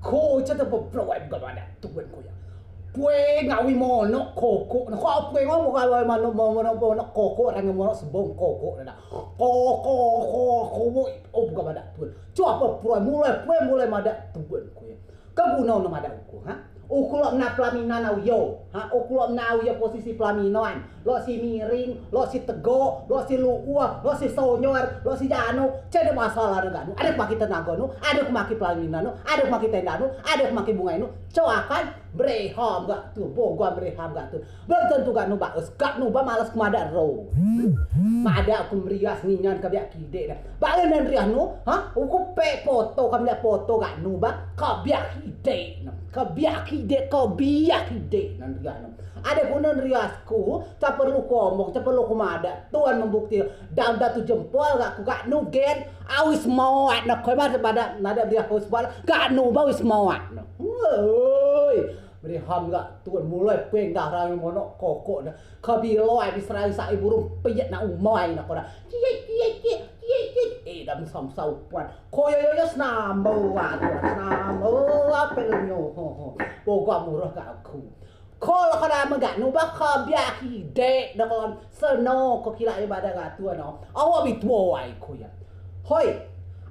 ko cha ta proai ga ba tuan ko ya pue ngawi mono koko na ko pue ngo mo ka mano mono koko rang mono sebong koko na koko o ga ba tuan cho apa proai mulai mada tuan ko ya ka buno no mada ko ha uku lo na pelaminan au yo ha uku lo na yo posisi pelaminan lo si miring lo si tego lo si luua lo si sonyor lo si jano cede masalah dengan ada maki tenaga nu ada maki pelaminan nu ada maki tenda nu ada maki bunga nu coakan breham gak tuh boga breham gak tuh belum tentu gak nu bagus gak nu ba malas kemada ro mada aku merias ninyan ka biak kide dah balen dan rias nu ha uku pe foto kam lihat foto gak nu ba ka biak kide kebiak ide nanti kan ada guna riasku tak perlu ngomong tak perlu kumada Tuhan membukti dan datu jempol gak nugen awis mawat nak kau mana pada nada dia awis bal gak nu awis mawat oi beri ham gak Tuhan mulai peng dah rang mono kokok dah kabiloi Israel sai burung peyet nak umai nak kau dah dam som sau puan ko yo snambo wa snambo apa nyo po gwa murah ka aku ko la kada maga no ba ka bia ki de na kon seno ko kila ibada ga tua no awa bi tuo ai ko ya hoi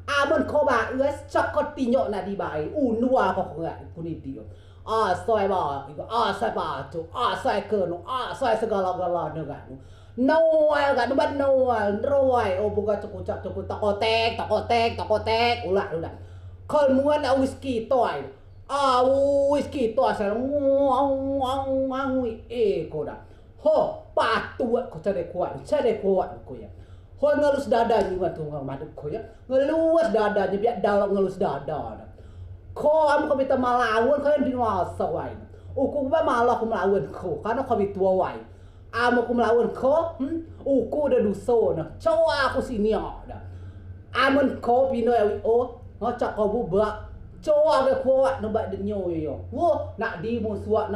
amon ko ba us chokotinyo na di bai unua ko ga kuniti soi ba soi ba tu soi ke no soi segala-gala no ga Noel kan buat Noel, Roy, buka cukup tokotek, ulah. Kalau muan whisky toy, whisky toy saya koda. Ho, patu ko cari kuat ko ya. Ho ngelus dada juga tuh madep ko ya. Ngelus dadanya biar dalam ngelus dada. Ko am ko bita malawan ko yang di ngasa wai. Uku ba malah ko melawan ko karena ko bitua wai. Amo ko melawan ko, uku udah duso na. Coba aku sini ada. Amon ko pino o, ngocak ko buba. Coba ke kuat nebak denyo yo. Wo, nak di musuak.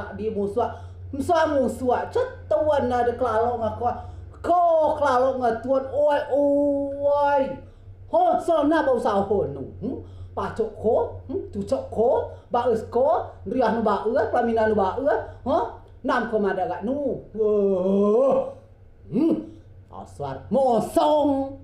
Musuak. Cetuan ada kelalo ngako. Ko kelalo ngatuan oi. Ho, sona ba usah honu. Pacok ko, tucok ko, baus ko, riah nu baus, pelaminan nu baus, Nam komanda gak nu. Aswar mosong.